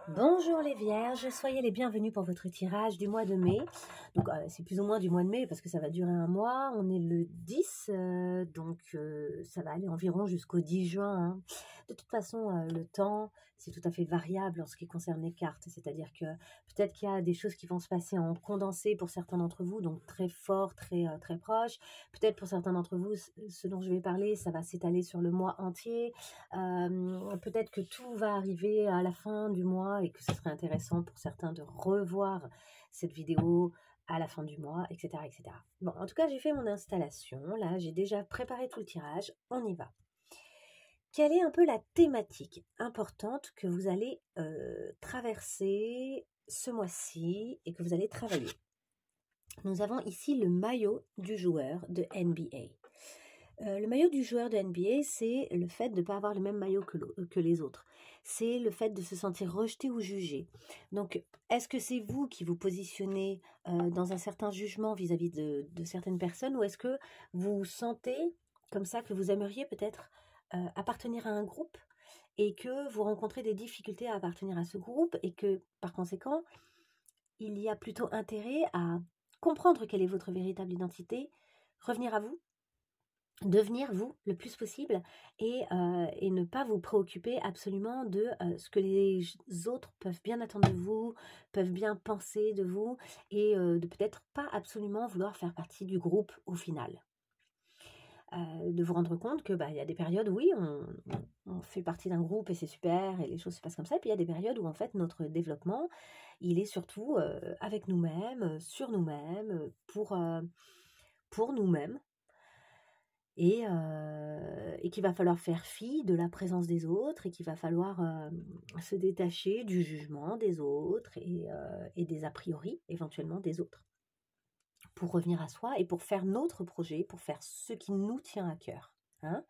Bonjour les vierges, soyez les bienvenus pour votre tirage du mois de mai. Donc c'est plus ou moins du mois de mai parce que ça va durer un mois. On est le 10, ça va aller environ jusqu'au 10 juin. Hein. De toute façon, le temps, c'est tout à fait variable en ce qui concerne les cartes. C'est-à-dire que peut-être qu'il y a des choses qui vont se passer en condensé pour certains d'entre vous, donc très fort, très proche. Peut-être pour certains d'entre vous, ce dont je vais parler, ça va s'étaler sur le mois entier. Peut-être que tout va arriver à la fin du mois et que ce serait intéressant pour certains de revoir cette vidéo à la fin du mois, etc. etc. Bon, en tout cas, j'ai fait mon installation. Là, j'ai déjà préparé tout le tirage. On y va. Quelle est un peu la thématique importante que vous allez traverser ce mois-ci et que vous allez travailler? Nous avons ici le maillot du joueur de NBA. Le maillot du joueur de NBA, c'est le fait de ne pas avoir le même maillot que les autres. C'est le fait de se sentir rejeté ou jugé. Donc, est-ce que c'est vous qui vous positionnez dans un certain jugement vis-à-vis de certaines personnes, ou est-ce que vous sentez comme ça que vous aimeriez peut-être appartenir à un groupe et que vous rencontrez des difficultés à appartenir à ce groupe et que, par conséquent, il y a plutôt intérêt à comprendre quelle est votre véritable identité, revenir à vous, devenir vous le plus possible et ne pas vous préoccuper absolument de ce que les autres peuvent bien attendre de vous, peuvent bien penser de vous et de peut-être pas absolument vouloir faire partie du groupe au final. De vous rendre compte que il y a des périodes où oui, on fait partie d'un groupe et c'est super et les choses se passent comme ça, et puis il y a des périodes où en fait notre développement, il est surtout avec nous-mêmes, sur nous-mêmes, pour nous-mêmes, et qu'il va falloir faire fi de la présence des autres et qu'il va falloir se détacher du jugement des autres et des a priori éventuellement des autres pour revenir à soi et pour faire notre projet, pour faire ce qui nous tient à cœur. Hein.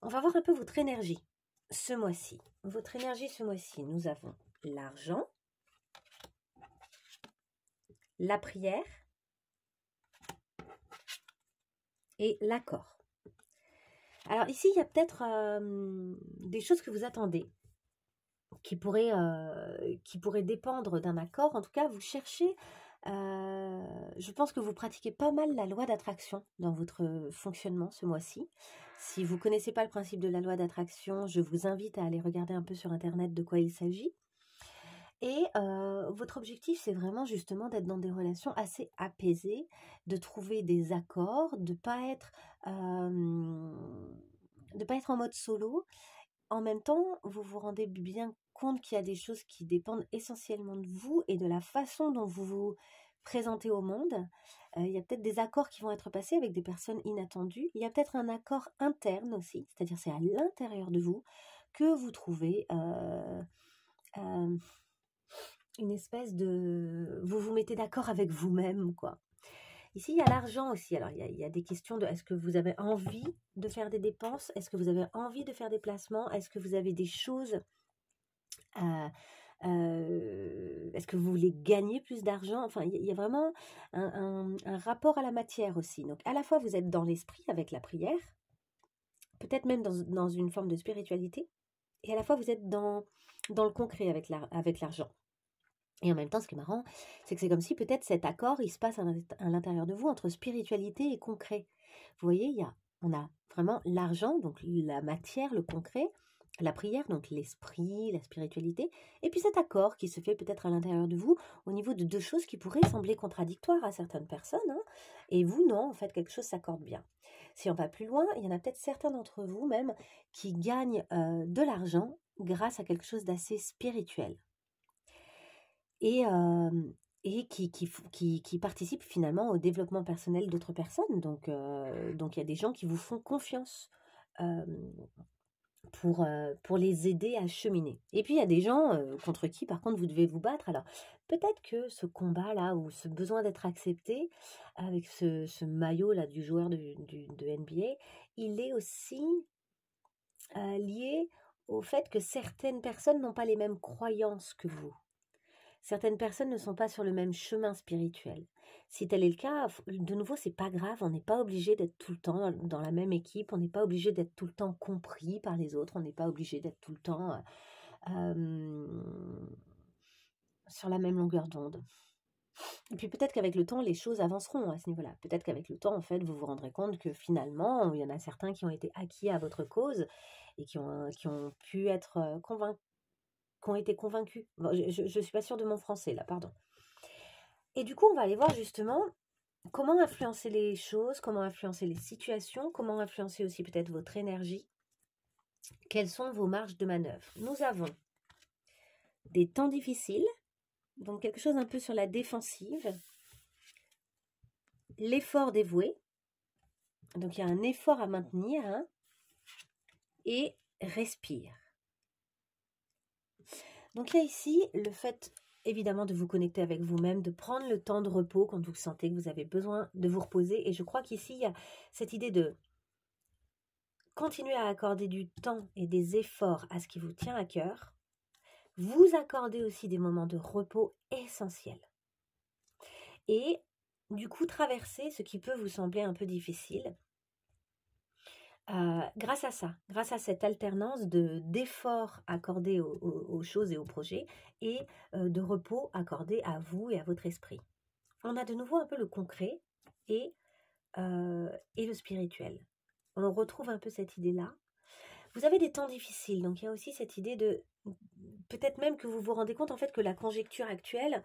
On va voir un peu votre énergie ce mois-ci. Votre énergie ce mois-ci, nous avons l'argent, la prière et l'accord. Alors ici, il y a peut-être des choses que vous attendez qui pourraient dépendre d'un accord. En tout cas, vous cherchez, je pense que vous pratiquez pas mal la loi d'attraction dans votre fonctionnement ce mois-ci. Si vous ne connaissez pas le principe de la loi d'attraction, je vous invite à aller regarder un peu sur Internet de quoi il s'agit. Et votre objectif, c'est vraiment justement d'être dans des relations assez apaisées, de trouver des accords, de ne pas être en mode solo. En même temps, vous vous rendez bien compte qu'il y a des choses qui dépendent essentiellement de vous et de la façon dont vous vous présentez au monde. Il y a peut-être des accords qui vont être passés avec des personnes inattendues. Il y a peut-être un accord interne aussi, c'est-à-dire c'est à l'intérieur de vous que vous trouvez une espèce de... Vous vous mettez d'accord avec vous-même, quoi. Ici, il y a l'argent aussi. Alors, il y a des questions de est-ce que vous avez envie de faire des dépenses? Est-ce que vous avez envie de faire des placements? Est-ce que vous avez des choses... est-ce que vous voulez gagner plus d'argent? Enfin, il y a vraiment un rapport à la matière aussi. Donc, à la fois, vous êtes dans l'esprit avec la prière, peut-être même dans une forme de spiritualité, et à la fois, vous êtes dans le concret avec l'argent. Et en même temps, ce qui est marrant, c'est que c'est comme si peut-être cet accord, il se passe à l'intérieur de vous entre spiritualité et concret. Vous voyez, on a vraiment l'argent, donc la matière, le concret, la prière, donc l'esprit, la spiritualité, et puis cet accord qui se fait peut-être à l'intérieur de vous au niveau de deux choses qui pourraient sembler contradictoires à certaines personnes, hein, et vous, non, en fait, quelque chose s'accorde bien. Si on va plus loin, il y en a peut-être certains d'entre vous même qui gagnent de l'argent grâce à quelque chose d'assez spirituel. Et qui participent finalement au développement personnel d'autres personnes. Donc il y a des gens qui vous font confiance pour les aider à cheminer. Et puis il y a des gens contre qui par contre vous devez vous battre. Alors peut-être que ce combat-là ou ce besoin d'être accepté avec ce maillot-là du joueur de NBA, il est aussi lié au fait que certaines personnes n'ont pas les mêmes croyances que vous. Certaines personnes ne sont pas sur le même chemin spirituel. Si tel est le cas, de nouveau, c'est pas grave, on n'est pas obligé d'être tout le temps dans la même équipe, on n'est pas obligé d'être tout le temps compris par les autres, on n'est pas obligé d'être tout le temps sur la même longueur d'onde. Et puis peut-être qu'avec le temps, les choses avanceront à ce niveau-là. Peut-être qu'avec le temps, en fait, vous vous rendrez compte que finalement, il y en a certains qui ont été acquis à votre cause et qui ont pu être qui ont été convaincus. Bon, je ne suis pas sûre de mon français là, pardon. Et du coup, on va aller voir justement comment influencer les choses, comment influencer les situations, comment influencer aussi peut-être votre énergie. Quelles sont vos marges de manœuvre? Nous avons des temps difficiles, donc quelque chose un peu sur la défensive. L'effort dévoué, donc il y a un effort à maintenir, hein, et respire. Donc il y a ici le fait évidemment de vous connecter avec vous-même, de prendre le temps de repos quand vous sentez que vous avez besoin de vous reposer. Et je crois qu'ici, il y a cette idée de continuer à accorder du temps et des efforts à ce qui vous tient à cœur. Vous accordez aussi des moments de repos essentiels. Et du coup, traverser ce qui peut vous sembler un peu difficile. Grâce à ça, grâce à cette alternance d'efforts accordés aux choses et aux projets et de repos accordé à vous et à votre esprit. On a de nouveau un peu le concret et le spirituel. On retrouve un peu cette idée-là. Vous avez des temps difficiles, donc il y a aussi cette idée de, peut-être même que vous vous rendez compte en fait que la conjecture actuelle,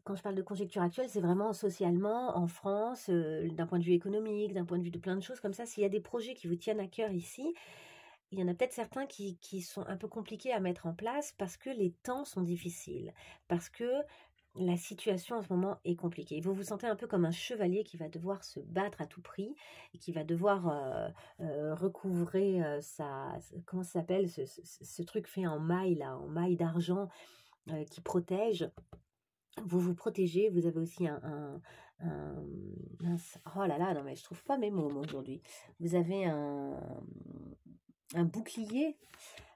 quand je parle de conjecture actuelle, c'est vraiment socialement, en France, d'un point de vue économique, d'un point de vue de plein de choses comme ça. S'il y a des projets qui vous tiennent à cœur ici, il y en a peut-être certains qui sont un peu compliqués à mettre en place parce que les temps sont difficiles, parce que la situation en ce moment est compliquée. Vous vous sentez un peu comme un chevalier qui va devoir se battre à tout prix et qui va devoir recouvrer comment ça s'appelle, ce truc fait en maille, là, en maille d'argent qui protège. Vous vous protégez, vous avez aussi oh là là, non mais je trouve pas mes mots aujourd'hui. Vous avez un bouclier.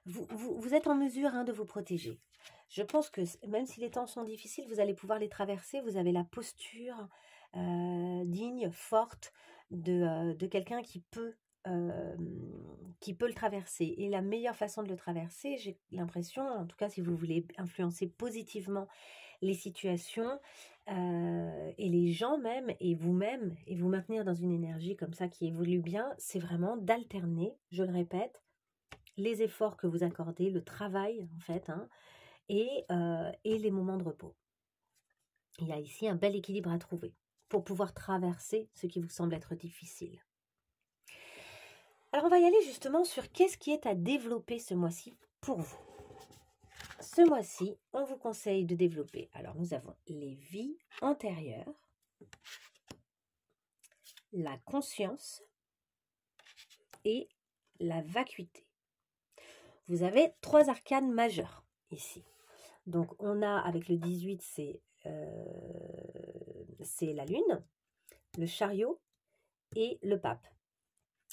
Vous êtes en mesure de vous protéger. Je pense que même si les temps sont difficiles, vous allez pouvoir les traverser. Vous avez la posture digne, forte de quelqu'un qui peut le traverser. Et la meilleure façon de le traverser, j'ai l'impression, en tout cas si vous voulez influencer positivement les situations et les gens même, et vous-même, et vous maintenir dans une énergie comme ça qui évolue bien, c'est vraiment d'alterner, je le répète, les efforts que vous accordez, le travail en fait, et les moments de repos. Il y a ici un bel équilibre à trouver pour pouvoir traverser ce qui vous semble être difficile. Alors on va y aller justement sur qu'est-ce qui est à développer ce mois-ci pour vous. Ce mois-ci, on vous conseille de développer. Alors nous avons les vies antérieures, la conscience et la vacuité. Vous avez 3 arcanes majeures ici. Donc on a avec le 18, c'est la lune, le chariot et le pape.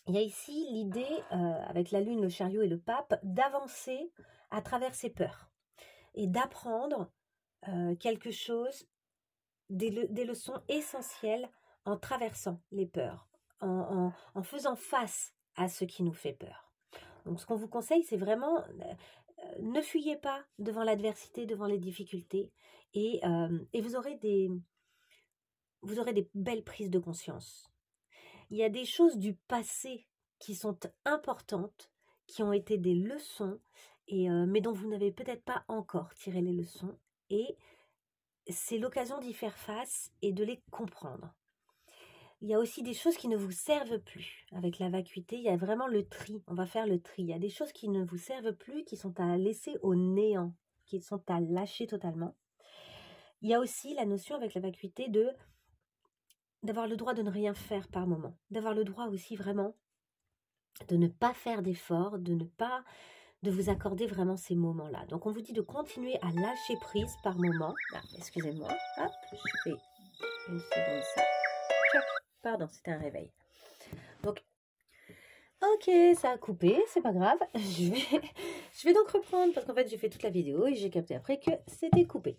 Il y a ici l'idée, avec la lune, le chariot et le pape, d'avancer à travers ses peurs et d'apprendre quelque chose, des leçons essentielles en traversant les peurs, en faisant face à ce qui nous fait peur. Donc ce qu'on vous conseille, c'est vraiment, ne fuyez pas devant l'adversité, devant les difficultés, et vous aurez des belles prises de conscience. Il y a des choses du passé qui sont importantes, qui ont été des leçons, mais dont vous n'avez peut-être pas encore tiré les leçons. Et c'est l'occasion d'y faire face et de les comprendre. Il y a aussi des choses qui ne vous servent plus. Avec la vacuité, il y a vraiment le tri. On va faire le tri. Il y a des choses qui ne vous servent plus, qui sont à laisser au néant, qui sont à lâcher totalement. Il y a aussi la notion avec la vacuité d'avoir le droit de ne rien faire par moment, d'avoir le droit aussi vraiment de ne pas faire d'efforts, de vous accorder vraiment ces moments-là. Donc on vous dit de continuer à lâcher prise par moment. Ah, excusez-moi, hop, je fais une seconde ça. Pardon, c'était un réveil. Donc, ok, ça a coupé, c'est pas grave. Je vais donc reprendre parce qu'en fait j'ai fait toute la vidéo et j'ai capté après que c'était coupé.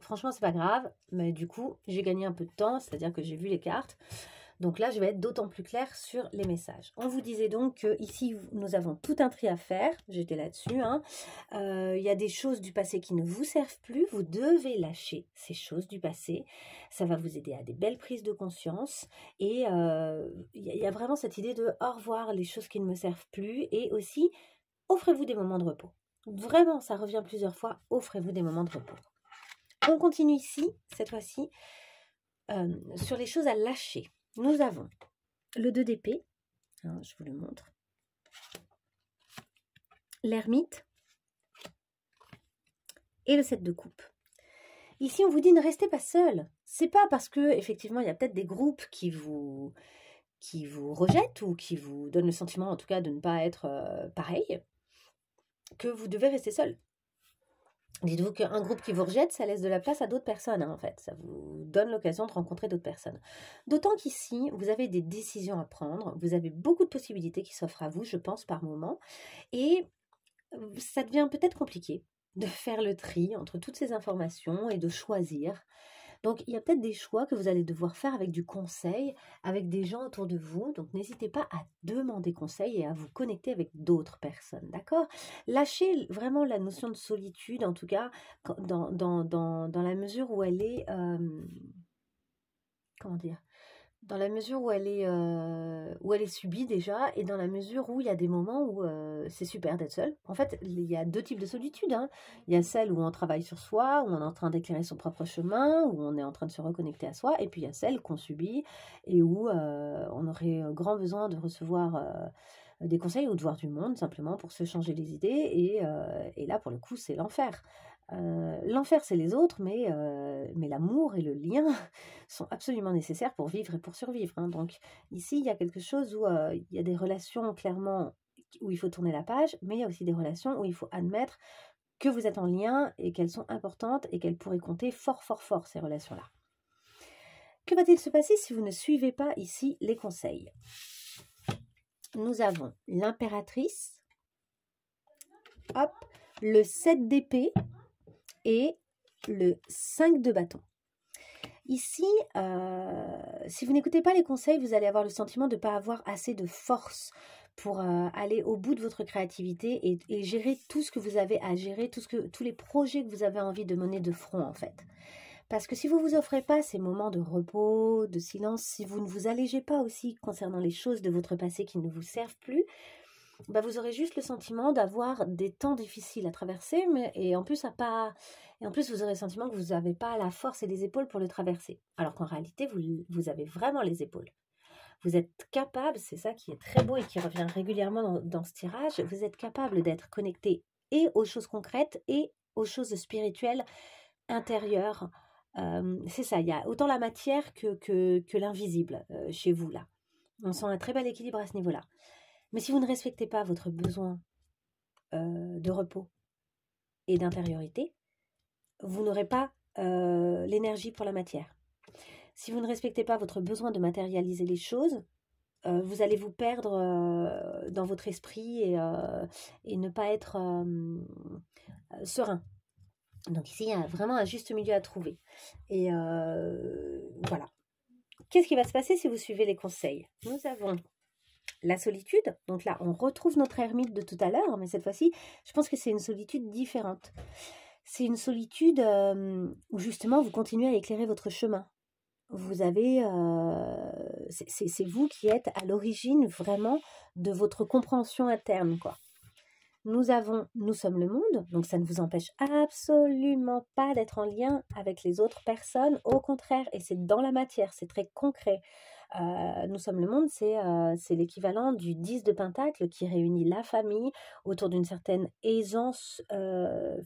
Franchement c'est pas grave, mais du coup j'ai gagné un peu de temps, c'est-à-dire que j'ai vu les cartes. Donc là, je vais être d'autant plus claire sur les messages. On vous disait donc qu'ici, nous avons tout un tri à faire. J'étais là-dessus. Hein. Il y a des choses du passé qui ne vous servent plus. Vous devez lâcher ces choses du passé. Ça va vous aider à des belles prises de conscience. Et il y a vraiment cette idée de au revoir les choses qui ne me servent plus. Et aussi, offrez-vous des moments de repos. Vraiment, ça revient plusieurs fois. Offrez-vous des moments de repos. On continue ici, cette fois-ci, sur les choses à lâcher. Nous avons le 2 d'épée, hein, je vous le montre, l'ermite et le 7 de coupe. Ici, on vous dit ne restez pas seul. C'est pas parce que effectivement il y a peut-être des groupes qui vous rejettent ou qui vous donnent le sentiment, en tout cas, de ne pas être pareil, que vous devez rester seul. Dites-vous qu'un groupe qui vous rejette, ça laisse de la place à d'autres personnes, hein, en fait. Ça vous donne l'occasion de rencontrer d'autres personnes. D'autant qu'ici, vous avez des décisions à prendre. Vous avez beaucoup de possibilités qui s'offrent à vous, je pense, par moment. Et ça devient peut-être compliqué de faire le tri entre toutes ces informations et de choisir. Donc, il y a peut-être des choix que vous allez devoir faire avec du conseil, avec des gens autour de vous. Donc, n'hésitez pas à demander conseil et à vous connecter avec d'autres personnes, d'accord? Lâchez vraiment la notion de solitude, en tout cas, dans la mesure où elle est... comment dire? Dans la mesure où elle est subie déjà, et dans la mesure où il y a des moments où c'est super d'être seul. En fait, il y a deux types de solitude. Hein. Il y a celle où on travaille sur soi, où on est en train d'éclairer son propre chemin, où on est en train de se reconnecter à soi, et puis il y a celle qu'on subit et où on aurait grand besoin de recevoir des conseils ou de voir du monde simplement pour se changer les idées. Et là, pour le coup, c'est l'enfer. L'enfer, c'est les autres, mais l'amour et le lien sont absolument nécessaires pour vivre et pour survivre. Hein. Donc ici, il y a quelque chose où il y a des relations clairement où il faut tourner la page, mais il y a aussi des relations où il faut admettre que vous êtes en lien et qu'elles sont importantes et qu'elles pourraient compter fort, fort, fort, ces relations-là. Que va-t-il se passer si vous ne suivez pas ici les conseils? Nous avons l'impératrice, hop, le 7 d'épée et le 5 de bâton. Ici, si vous n'écoutez pas les conseils, vous allez avoir le sentiment de ne pas avoir assez de force pour aller au bout de votre créativité et gérer tout ce que vous avez à gérer, tous les projets que vous avez envie de mener de front, en fait. Parce que si vous ne vous offrez pas ces moments de repos, de silence, si vous ne vous allégez pas aussi concernant les choses de votre passé qui ne vous servent plus, bah vous aurez juste le sentiment d'avoir des temps difficiles à traverser, et en plus vous aurez le sentiment que vous n'avez pas la force et les épaules pour le traverser. Alors qu'en réalité, vous avez vraiment les épaules. Vous êtes capable, c'est ça qui est très beau et qui revient régulièrement dans ce tirage, vous êtes capable d'être connecté et aux choses concrètes et aux choses spirituelles intérieures. C'est ça, il y a autant la matière que l'invisible chez vous là. On sent un très bel équilibre à ce niveau-là. Mais si vous ne respectez pas votre besoin de repos et d'intériorité, vous n'aurez pas l'énergie pour la matière. Si vous ne respectez pas votre besoin de matérialiser les choses, vous allez vous perdre dans votre esprit et ne pas être serein. Donc ici, il y a vraiment un juste milieu à trouver. Et voilà. Qu'est-ce qui va se passer si vous suivez les conseils? Nous avons la solitude, donc là on retrouve notre ermite de tout à l'heure, mais cette fois-ci je pense que c'est une solitude différente. C'est une solitude où justement vous continuez à éclairer votre chemin. Vous avez, c'est vous qui êtes à l'origine vraiment de votre compréhension interne, quoi. Nous sommes le monde, donc ça ne vous empêche absolument pas d'être en lien avec les autres personnes, au contraire, et c'est dans la matière, c'est très concret. Nous sommes le monde, c'est l'équivalent du 10 de Pentacle qui réunit la famille autour d'une certaine aisance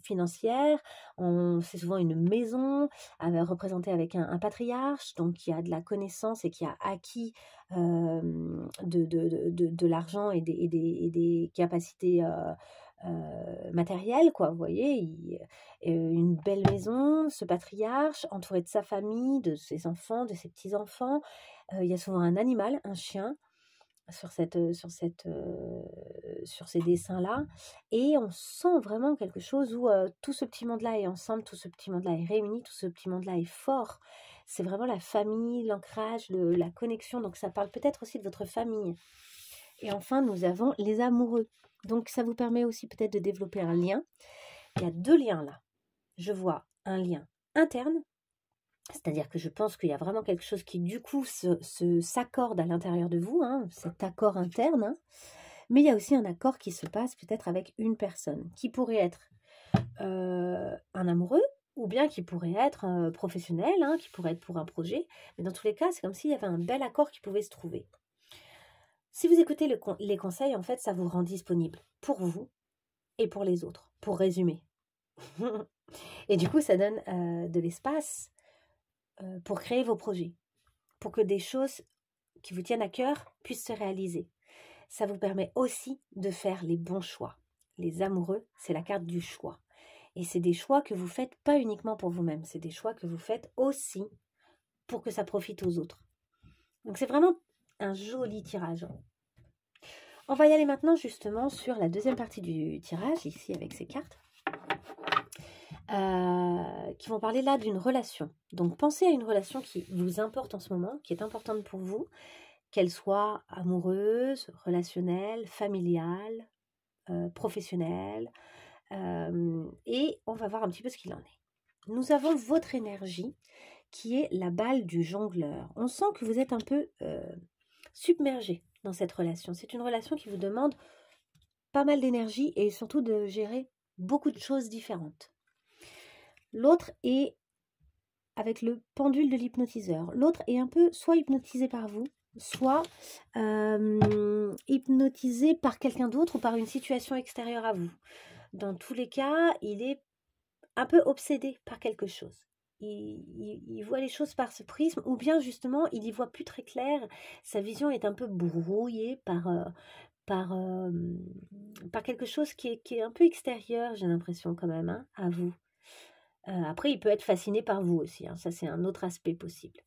financière. C'est souvent une maison représentée avec un patriarche, donc qui a de la connaissance et qui a acquis de l'argent et des capacités matérielles, quoi. Vous voyez, une belle maison, ce patriarche, entouré de sa famille, de ses enfants, de ses petits-enfants. Il y a souvent un animal, un chien, sur ces dessins-là. Et on sent vraiment quelque chose où tout ce petit monde-là est ensemble, tout ce petit monde-là est réuni, tout ce petit monde-là est fort. c'est vraiment la famille, l'ancrage, la connexion. Donc ça parle peut-être aussi de votre famille. Et enfin, nous avons les amoureux. Donc ça vous permet aussi peut-être de développer un lien. Il y a 2 liens là. Je vois un lien interne, c'est-à-dire que je pense qu'il y a vraiment quelque chose qui du coup s'accorde à l'intérieur de vous, hein, cet accord interne. Hein. Mais il y a aussi un accord qui se passe peut-être avec une personne, qui pourrait être un amoureux, ou bien qui pourrait être professionnel, hein, qui pourrait être pour un projet. Mais dans tous les cas, c'est comme s'il y avait un bel accord qui pouvait se trouver. Si vous écoutez les conseils, en fait, ça vous rend disponible pour vous et pour les autres, pour résumer. Et du coup, ça donne de l'espace pour créer vos projets, pour que des choses qui vous tiennent à cœur puissent se réaliser. Ça vous permet aussi de faire les bons choix. Les amoureux, c'est la carte du choix. Et c'est des choix que vous faites pas uniquement pour vous-même, c'est des choix que vous faites aussi pour que ça profite aux autres. Donc c'est vraiment un joli tirage. On va y aller maintenant justement sur la deuxième partie du tirage, ici avec ces cartes, qui vont parler là d'une relation. Donc pensez à une relation qui vous importe en ce moment, qui est importante pour vous, qu'elle soit amoureuse, relationnelle, familiale, professionnelle, et on va voir un petit peu ce qu'il en est. Nous avons votre énergie qui est la balle du jongleur. On sent que vous êtes un peu submergé dans cette relation. C'est une relation qui vous demande pas mal d'énergie et surtout de gérer beaucoup de choses différentes. L'autre est avec le pendule de l'hypnotiseur. L'autre est un peu soit hypnotisé par vous, soit hypnotisé par quelqu'un d'autre ou par une situation extérieure à vous. Dans tous les cas, il est un peu obsédé par quelque chose. Il voit les choses par ce prisme, ou bien justement, il y voit plus très clair. Sa vision est un peu brouillée par quelque chose qui est un peu extérieur, j'ai l'impression quand même, hein, à vous. Après, il peut être fasciné par vous aussi, hein, ça c'est un autre aspect possible.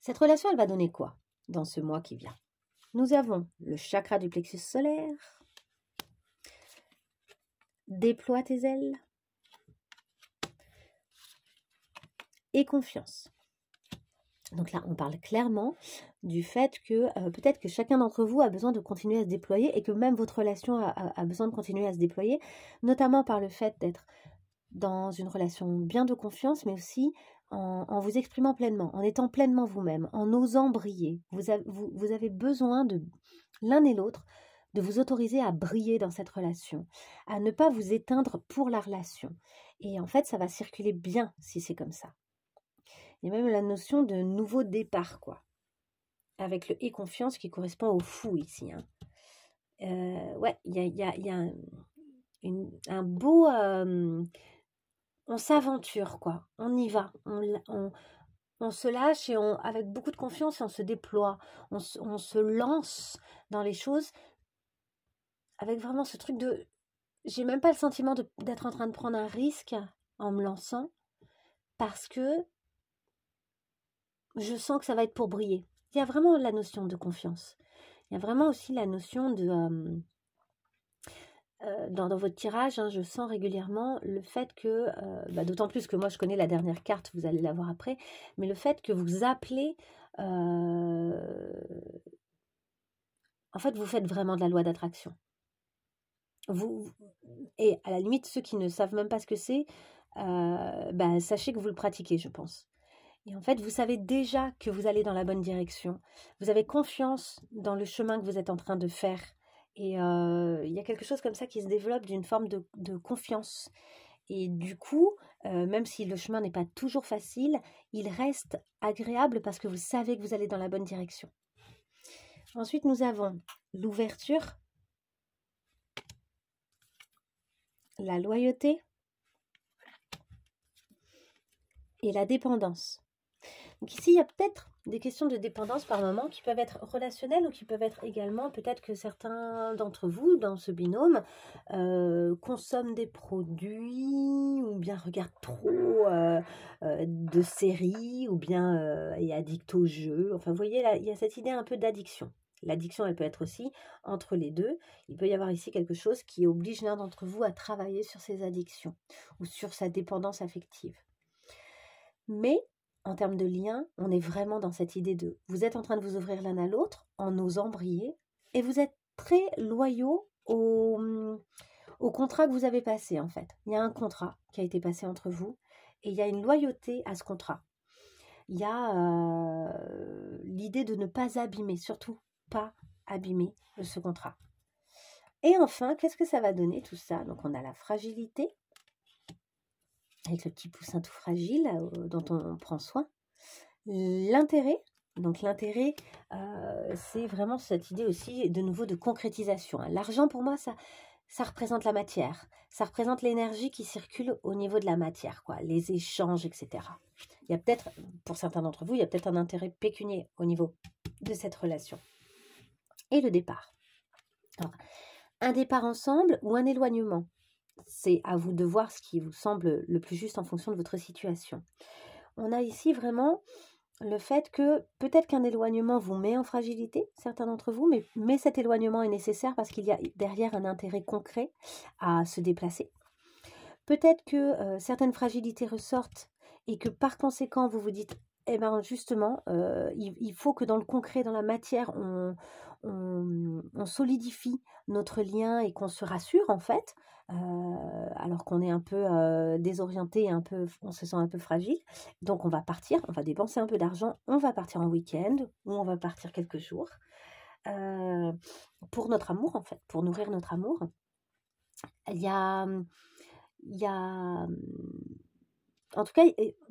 Cette relation, elle va donner quoi dans ce mois qui vient? Nous avons le chakra du plexus solaire. Déploie tes ailes. Et confiance. Donc là, on parle clairement du fait que peut-être que chacun d'entre vous a besoin de continuer à se déployer et que même votre relation a besoin de continuer à se déployer, notamment par le fait d'être dans une relation bien de confiance, mais aussi en vous exprimant pleinement, en étant pleinement vous-même, en osant briller. Vous avez besoin de l'un et l'autre de vous autoriser à briller dans cette relation, à ne pas vous éteindre pour la relation. Et en fait, ça va circuler bien si c'est comme ça. Il y a même la notion de nouveau départ, quoi. Avec le « et confiance » qui correspond au fou ici. Hein. Ouais, il y a un beau... on s'aventure, quoi. On y va. On se lâche et avec beaucoup de confiance, on se déploie. On se lance dans les choses avec vraiment ce truc de... J'ai même pas le sentiment d'être en train de prendre un risque en me lançant parce que je sens que ça va être pour briller. Il y a vraiment la notion de confiance. Il y a vraiment aussi la notion de... dans votre tirage, hein, je sens régulièrement le fait que... d'autant plus que moi, je connais la dernière carte, vous allez la voir après, mais le fait que vous appelez... en fait, vous faites vraiment de la loi d'attraction. Et à la limite, ceux qui ne savent même pas ce que c'est, sachez que vous le pratiquez, je pense. Et en fait, vous savez déjà que vous allez dans la bonne direction. Vous avez confiance dans le chemin que vous êtes en train de faire. Et il y a quelque chose comme ça qui se développe d'une forme de confiance. Et du coup, même si le chemin n'est pas toujours facile, il reste agréable parce que vous savez que vous allez dans la bonne direction. Ensuite, nous avons l'ouverture, la loyauté et la dépendance. Donc ici, il y a peut-être des questions de dépendance par moment qui peuvent être relationnelles ou qui peuvent être également, peut-être que certains d'entre vous, dans ce binôme, consomment des produits ou bien regardent trop de séries ou bien est addict aux jeux. Enfin, vous voyez, là, il y a cette idée un peu d'addiction. L'addiction, elle peut être aussi entre les deux. Il peut y avoir ici quelque chose qui oblige l'un d'entre vous à travailler sur ses addictions ou sur sa dépendance affective. Mais en termes de lien, on est vraiment dans cette idée de vous êtes en train de vous ouvrir l'un à l'autre en osant briller et vous êtes très loyaux au contrat que vous avez passé en fait. Il y a un contrat qui a été passé entre vous et il y a une loyauté à ce contrat. Il y a l'idée de ne pas abîmer, surtout pas abîmer ce contrat. Et enfin, qu'est-ce que ça va donner tout ça? Donc on a la fragilité, avec le petit poussin tout fragile dont on prend soin. L'intérêt, donc l'intérêt, c'est vraiment cette idée aussi de nouveau de concrétisation. L'argent pour moi, ça représente la matière, ça représente l'énergie qui circule au niveau de la matière, quoi, les échanges, etc. Il y a peut-être, pour certains d'entre vous, il y a peut-être un intérêt pécunier au niveau de cette relation. Et le départ. Alors, un départ ensemble ou un éloignement, c'est à vous de voir ce qui vous semble le plus juste en fonction de votre situation. On a ici vraiment le fait que peut-être qu'un éloignement vous met en fragilité, certains d'entre vous, mais cet éloignement est nécessaire parce qu'il y a derrière un intérêt concret à se déplacer. Peut-être que certaines fragilités ressortent et que par conséquent vous vous dites, eh bien justement, il faut que dans le concret, dans la matière, on solidifie notre lien et qu'on se rassure en fait, alors qu'on est un peu désorienté et on se sent un peu fragile. Donc on va partir, on va dépenser un peu d'argent, on va partir en week-end ou on va partir quelques jours pour notre amour en fait, pour nourrir notre amour. Il y a en tout cas,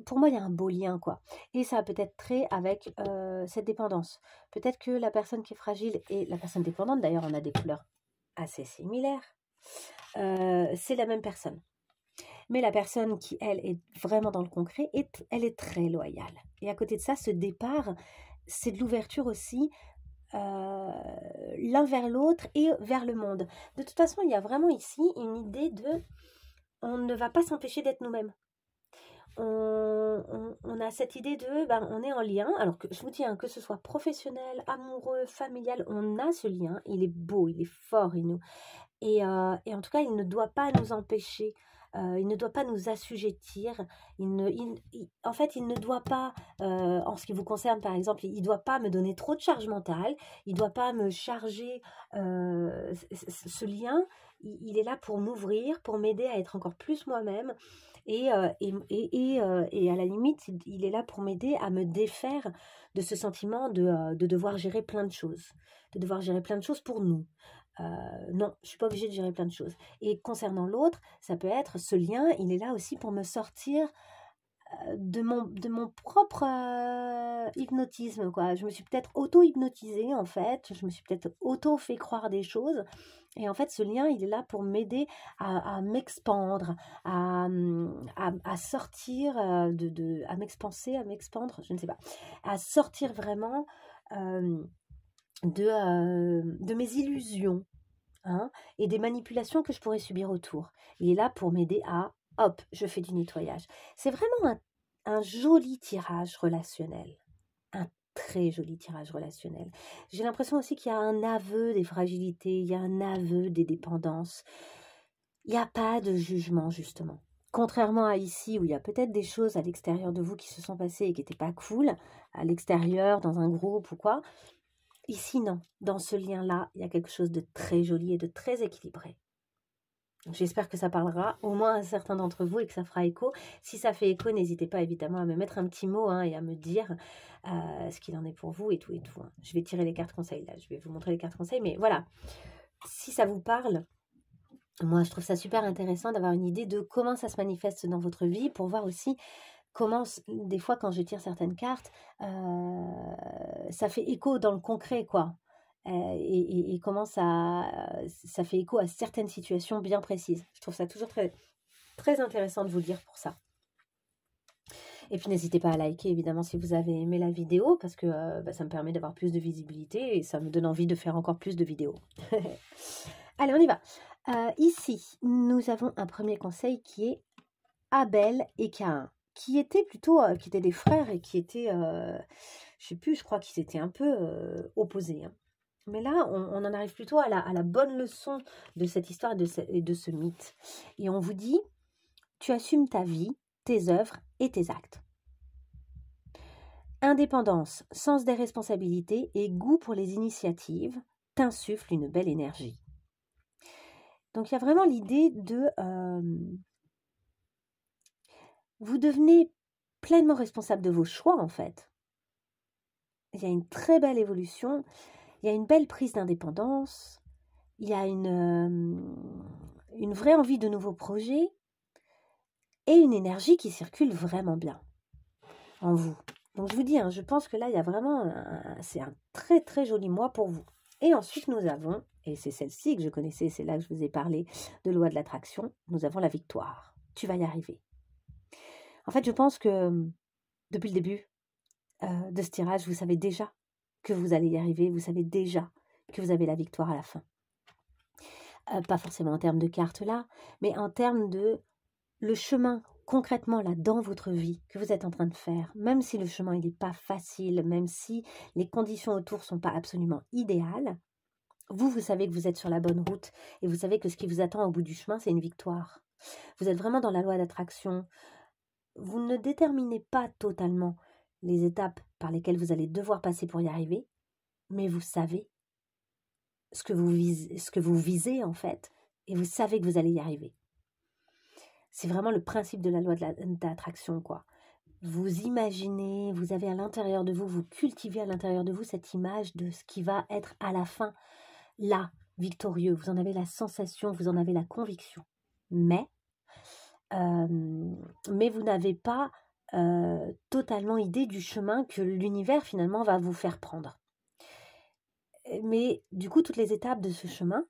pour moi, il y a un beau lien, quoi. Et ça a peut-être trait avec cette dépendance. Peut-être que la personne qui est fragile et la personne dépendante, d'ailleurs, on a des couleurs assez similaires, c'est la même personne. Mais la personne qui, elle, est vraiment dans le concret, elle est très loyale. Et à côté de ça, ce départ, c'est de l'ouverture aussi l'un vers l'autre et vers le monde. De toute façon, il y a vraiment ici une idée de on ne va pas s'empêcher d'être nous-mêmes. On a cette idée de, on est en lien, alors que je vous dis, que ce soit professionnel, amoureux, familial, on a ce lien, il est beau, il est fort, et en tout cas, il ne doit pas nous empêcher, il ne doit pas nous assujettir, en fait, il ne doit pas, en ce qui vous concerne par exemple, il ne doit pas me donner trop de charge mentale, il ne doit pas me charger ce lien, il est là pour m'ouvrir, pour m'aider à être encore plus moi-même, et à la limite, il est là pour m'aider à me défaire de ce sentiment de devoir gérer plein de choses, pour nous. Non, je suis pas obligée de gérer plein de choses. Et concernant l'autre, ça peut être ce lien, il est là aussi pour me sortir de mon propre hypnotisme, quoi. Je me suis peut-être auto-hypnotisée, en fait. Je me suis peut-être auto-fait croire des choses. Et en fait, ce lien, il est là pour m'aider à m'expandre, à sortir à m'expanser, à m'expandre, je ne sais pas, à sortir vraiment de mes illusions, hein, et des manipulations que je pourrais subir autour. Il est là pour m'aider à, hop, je fais du nettoyage. C'est vraiment un joli tirage relationnel, un très joli tirage relationnel. J'ai l'impression aussi qu'il y a un aveu des fragilités, il y a un aveu des dépendances. Il n'y a pas de jugement, justement. Contrairement à ici, où il y a peut-être des choses à l'extérieur de vous qui se sont passées et qui n'étaient pas cool, à l'extérieur, dans un groupe ou quoi, ici, non. Dans ce lien-là, il y a quelque chose de très joli et de très équilibré. J'espère que ça parlera au moins à certains d'entre vous et que ça fera écho. Si ça fait écho, n'hésitez pas évidemment à me mettre un petit mot et à me dire ce qu'il en est pour vous et tout. Hein. Je vais tirer les cartes conseils là, je vais vous montrer les cartes conseils. Mais voilà, si ça vous parle, moi je trouve ça super intéressant d'avoir une idée de comment ça se manifeste dans votre vie pour voir aussi comment, des fois quand je tire certaines cartes, ça fait écho dans le concret, quoi. Et comment ça fait écho à certaines situations bien précises. Je trouve ça toujours très, très intéressant de vous le dire pour ça. Et puis n'hésitez pas à liker évidemment si vous avez aimé la vidéo parce que ça me permet d'avoir plus de visibilité et ça me donne envie de faire encore plus de vidéos. Allez, on y va. Ici, nous avons un premier conseil qui est Abel et Caïn, qui étaient plutôt qui étaient des frères et qui étaient, je sais plus, je crois qu'ils étaient un peu opposés. Hein. Mais là, on en arrive plutôt à la bonne leçon de cette histoire et de ce mythe. Et on vous dit, tu assumes ta vie, tes œuvres et tes actes. indépendance, sens des responsabilités et goût pour les initiatives t'insufflent une belle énergie. Donc il y a vraiment l'idée de... vous devenez pleinement responsable de vos choix en fait. Il y a une très belle évolution, il y a une belle prise d'indépendance, il y a une vraie envie de nouveaux projets et une énergie qui circule vraiment bien en vous. Donc je vous dis, je pense que là, il y a vraiment, c'est un très très joli mois pour vous. Et ensuite, nous avons, et c'est celle-ci que je connaissais, c'est là que je vous ai parlé de loi de l'attraction, nous avons la victoire. Tu vas y arriver. En fait, je pense que depuis le début de ce tirage, vous savez déjà que vous allez y arriver, vous savez déjà que vous avez la victoire à la fin. Pas forcément en termes de cartes là, mais en termes de le chemin concrètement là dans votre vie que vous êtes en train de faire, même si le chemin il n'est pas facile, même si les conditions autour ne sont pas absolument idéales, vous savez que vous êtes sur la bonne route et vous savez que ce qui vous attend au bout du chemin, c'est une victoire. Vous êtes vraiment dans la loi d'attraction. Vous ne déterminez pas totalement les étapes par lesquelles vous allez devoir passer pour y arriver, mais vous savez ce que vous visez en fait, et vous savez que vous allez y arriver. C'est vraiment le principe de la loi de l'attraction, quoi. Vous imaginez, vous avez à l'intérieur de vous, vous cultivez à l'intérieur de vous cette image de ce qui va être à la fin, là, victorieux. Vous en avez la sensation, vous en avez la conviction. Mais vous n'avez pas totalement idée du chemin que l'univers finalement va vous faire prendre. Mais du coup, toutes les étapes de ce chemin,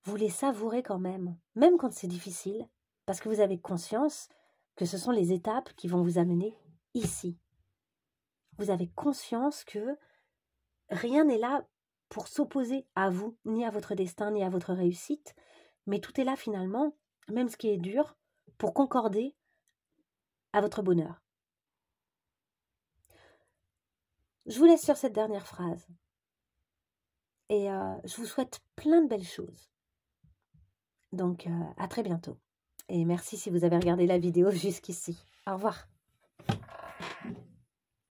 vous les savourez quand même quand c'est difficile, parce que vous avez conscience que ce sont les étapes qui vont vous amener ici. Vous avez conscience que rien n'est là pour s'opposer à vous, ni à votre destin, ni à votre réussite, mais tout est là finalement, même ce qui est dur, pour concorder à votre bonheur. Je vous laisse sur cette dernière phrase. Et je vous souhaite plein de belles choses. Donc, à très bientôt. Et merci si vous avez regardé la vidéo jusqu'ici. Au revoir.